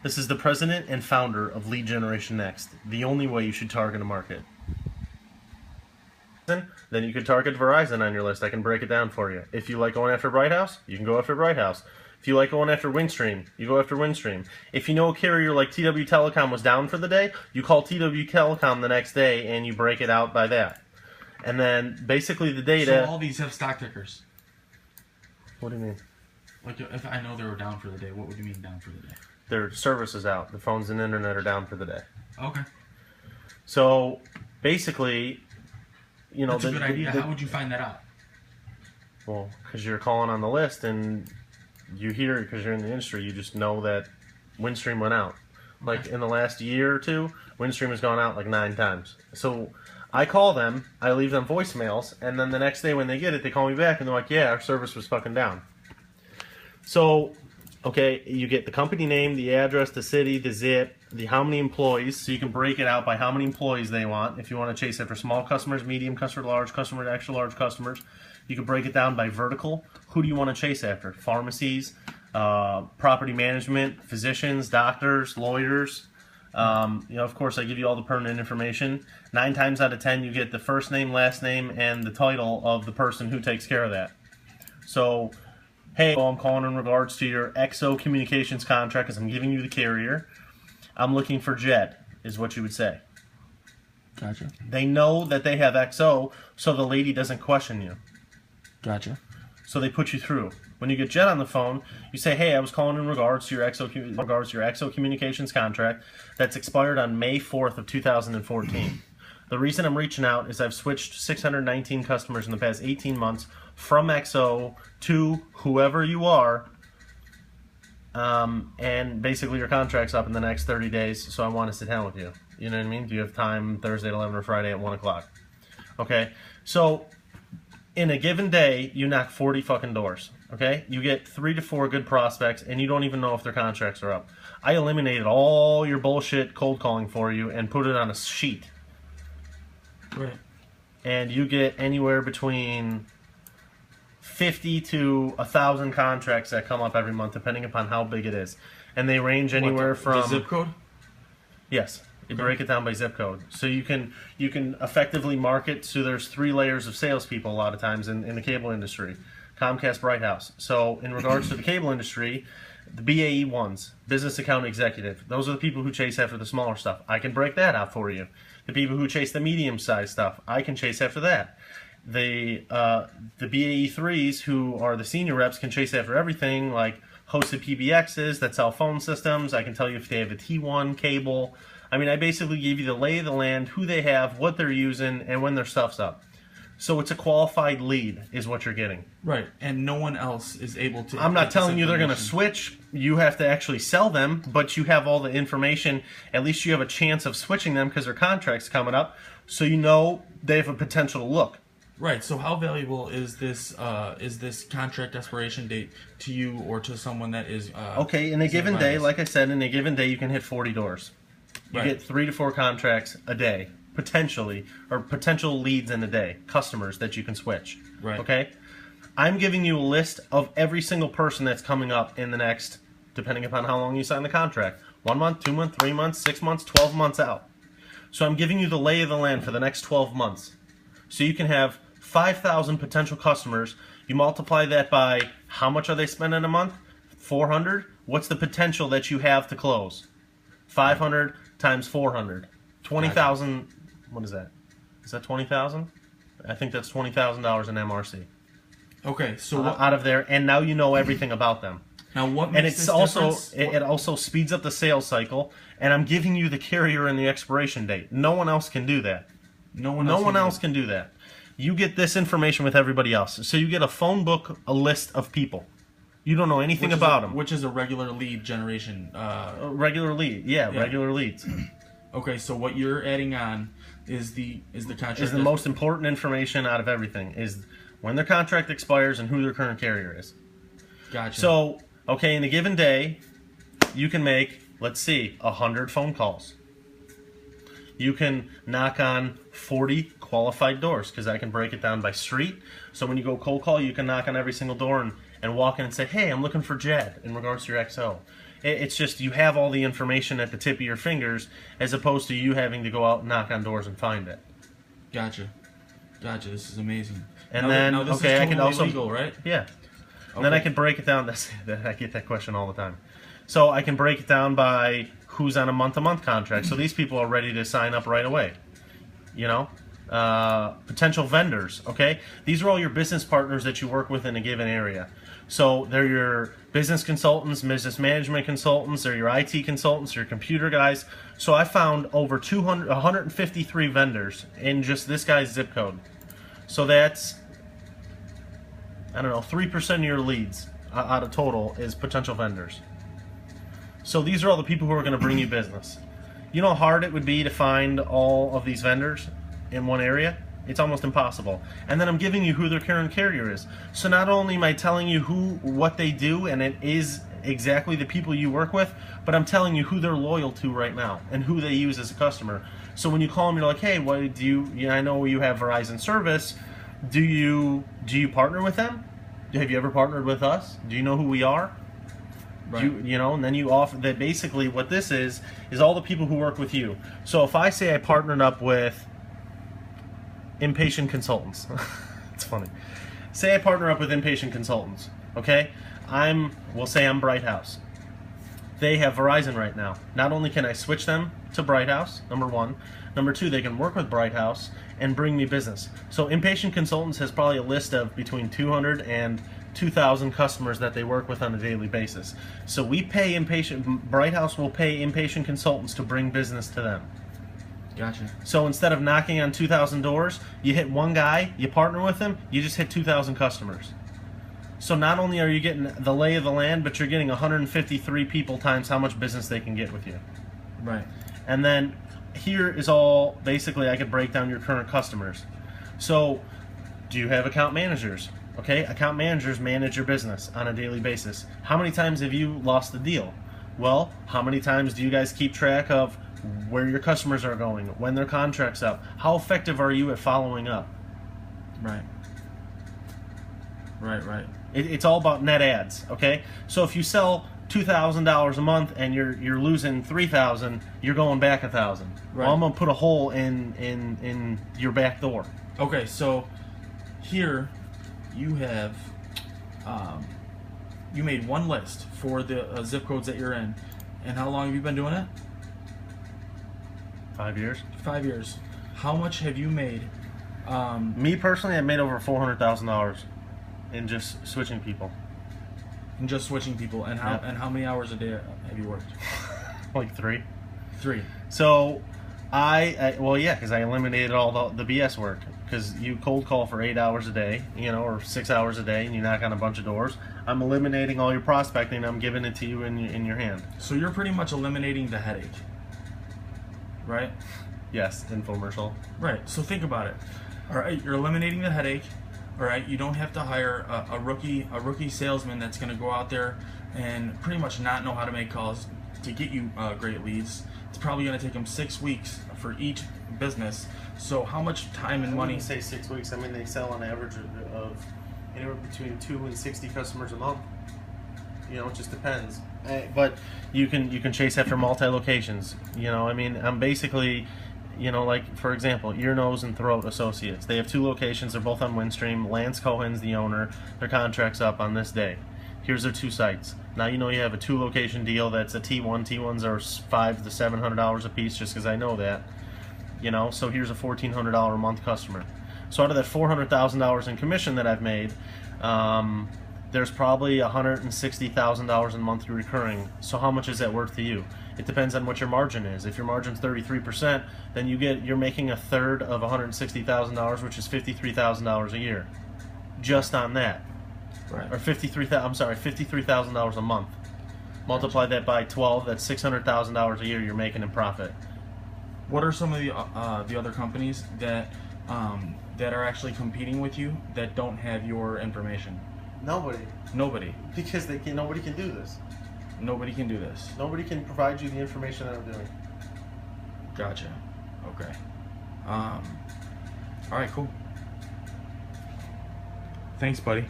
This is the president and founder of Lead Generation Next, the only way you should target a market. Then you could target Verizon on your list. I can break it down for you. If you like going after Bright House, you can go after Bright House. If you like going after Windstream, you go after Windstream. If you know a carrier like TW Telecom was down for the day, you call TW Telecom the next day and you break it out by that. And then basically the data... So all these have stock tickers? What do you mean? Like if I know they were down for the day, what would you mean down for the day? Their service is out. The phones and internet are down for the day. Okay. So basically, you know... That's a good idea. How would you find that out? Well, because you're calling on the list and you hear it because you're in the industry. You just know that Windstream went out. Like in the last year or two, Windstream has gone out like 9 times. So I call them, I leave them voicemails, and then the next day when they get it, they call me back and they're like, yeah, our service was fucking down. So, okay, you get the company name, the address, the city, the zip, the how many employees, so you can break it out by how many employees they want. If you want to chase it for small customers, medium customer, large customer, extra large customers, you can break it down by vertical. Who do you want to chase after? Pharmacies, property management, physicians, doctors, lawyers. Of course, I give you all the pertinent information. 9 times out of 10, you get the first name, last name, and the title of the person who takes care of that. So, hey, I'm calling in regards to your XO communications contract because I'm giving you the carrier. I'm looking for Jet, is what you would say. Gotcha. They know that they have XO, so the lady doesn't question you. Gotcha. So they put you through. When you get Jet on the phone, you say, hey, I was calling in regards to your XO communications contract that's expired on May 4th of 2014. The reason I'm reaching out is I've switched 619 customers in the past 18 months from XO to whoever you are, and basically your contract's up in the next 30 days, so I want to sit down with you. You know what I mean? Do you have time Thursday at 11 or Friday at 1 o'clock? Okay, so in a given day, you knock 40 fucking doors, okay? You get 3 to 4 good prospects, and you don't even know if their contracts are up. I eliminated all your bullshit cold calling for you and put it on a sheet. Right. And you get anywhere between 50 to 1,000 contracts that come up every month, depending upon how big it is. And they range anywhere from... The zip code? Yes. You break it down by zip code. So you can effectively market. So there's 3 layers of salespeople a lot of times in the cable industry. Comcast, Bright House. So in regards to the cable industry, the BAE ones, business account executive, those are the people who chase after the smaller stuff. I can break that out for you. The people who chase the medium-sized stuff, I can chase after that. The BAE 3s, who are the senior reps, can chase after everything like hosted PBXs that sell phone systems. I can tell you if they have a T1 cable. I mean, I basically give you the lay of the land, who they have, what they're using, and when their stuff's up. So it's a qualified lead is what you're getting. Right, and no one else is able to... I'm not telling you they're going to switch. You have to actually sell them, but you have all the information. At least you have a chance of switching them because their contract's coming up, so you know they have a potential to look. Right, so how valuable is this contract expiration date to you or to someone that is... okay, in a given day, like I said, in a given day you can hit 40 doors. You get 3 to 4 contracts a day, potentially, or potential leads in a day, customers that you can switch. Right. Okay? I'm giving you a list of every single person that's coming up in the next, depending upon how long you sign the contract, 1 month, 2 months, 3 months, 6 months, 12 months out. So I'm giving you the lay of the land for the next 12 months. So you can have 5,000 potential customers. You multiply that by how much are they spending a month? 400? What's the potential that you have to close? 500 times 400. 20,000. What is that? Is that 20,000? I think that's $20,000 in MRC. Okay, so out of there, and now you know everything about them. Now what makes and it's this also difference? it also speeds up the sales cycle, and I'm giving you the carrier and the expiration date. No one else can do that. No one else can do that. You get this information with everybody else. So you get a phone book, a list of people. You don't know anything about them. Which is a regular lead generation. A regular lead, yeah, regular leads. Okay, so what you're adding on is the contract. Is the most important information out of everything. Is when their contract expires and who their current carrier is. Gotcha. So, okay, in a given day, you can make, let's see, 100 phone calls. You can knock on 40 qualified doors because I can break it down by street. So when you go cold call, you can knock on every single door and walk in and say, hey, I'm looking for Jed in regards to your XO. It's just you have all the information at the tip of your fingers, as opposed to you having to go out and knock on doors and find it. Gotcha. This is amazing. And then, this is okay, I totally can also legal, right? Yeah. And then I can break it down. I get that question all the time. So I can break it down by who's on a month-to-month contract. So these people are ready to sign up right away. You know, potential vendors. Okay, these are all your business partners that you work with in a given area. So they're your business consultants, business management consultants, they're your IT consultants, your computer guys. So I found over 153 vendors in just this guy's zip code. So that's, I don't know, 3% of your leads out of total is potential vendors. So these are all the people who are going to bring you business. You know how hard it would be to find all of these vendors in one area? It's almost impossible. And then I'm giving you who their current carrier is. So not only am I telling you what they do, and it is exactly the people you work with, but I'm telling you who they're loyal to right now and who they use as a customer. So when you call them, you're like, hey, what do you? I know you have Verizon service. Do you partner with them? Have you ever partnered with us? Do you know who we are? Right. You know, and then you offer that. Basically, what this is all the people who work with you. So if I say I partnered up with Inpatient Consultants, it's funny. Say I partner up with Inpatient Consultants. Okay, we'll say I'm Bright House. They have Verizon right now. Not only can I switch them to Bright House, number one. Number two, they can work with Bright House and bring me business. So Inpatient Consultants has probably a list of between 200 and 2,000 customers that they work with on a daily basis. So we pay Bright House will pay Inpatient Consultants to bring business to them. Gotcha. So instead of knocking on 2,000 doors, you hit one guy, you partner with him, you just hit 2,000 customers. So not only are you getting the lay of the land, but you're getting 153 people times how much business they can get with you. Right. And then here is all, basically I could break down your current customers. So do you have account managers? Okay, account managers manage your business on a daily basis. How many times have you lost the deal? Well, how many times do you guys keep track of where your customers are going, when their contract's up? How effective are you at following up? Right. It's all about net ads, okay? So if you sell $2,000 a month and you're losing $3,000, you're going back $1,000. Right. Well, I'm gonna put a hole in your back door. Okay, so here you have you made one list for the zip codes that you're in, and how long have you been doing it? 5 years. 5 years. How much have you made? Me personally, I made over $400,000 in just switching people. And just switching people, and how many hours a day have you worked? Like 3. 3. So well, yeah, because I eliminated all the BS work. Because you cold call for 8 hours a day, you know, or 6 hours a day, and you knock on a bunch of doors. I'm eliminating all your prospecting. I'm giving it to you in your hand. So you're pretty much eliminating the headache, right? Yes, infomercial. Right. So think about it. All right, you're eliminating the headache. All right, you don't have to hire a rookie salesman that's going to go out there and pretty much not know how to make calls to get you great leads. It's probably going to take them 6 weeks for each business. So how much time and money? I wouldn't say 6 weeks. I mean, they sell on average of anywhere between 2 and 60 customers a month. You know, it just depends. But you can chase after multi-locations. You know, I mean, I'm basically, you know, like, for example, Ear, Nose, and Throat Associates. They have 2 locations. They're both on Windstream. Lance Cohen's the owner. Their contract's up on this day. Here's their 2 sites. Now you know you have a 2-location deal that's a T1. T1s are $500 to $700 a piece, just because I know that. You know, so here's a $1,400 a month customer. So out of that $400,000 in commission that I've made, there's probably $160,000 in monthly recurring. So how much is that worth to you? It depends on what your margin is. If your margin's 33%, then you're making a third of $160,000, which is $53,000 a year, just on that. Right. Or $53,000 a month. Multiply that by 12. That's $600,000 a year you're making in profit. What are some of the other companies that are actually competing with you that don't have your information? Nobody. Because nobody can do this. Nobody can do this. Nobody can provide you the information that I'm doing. Gotcha. Okay. All right, cool. Thanks, buddy.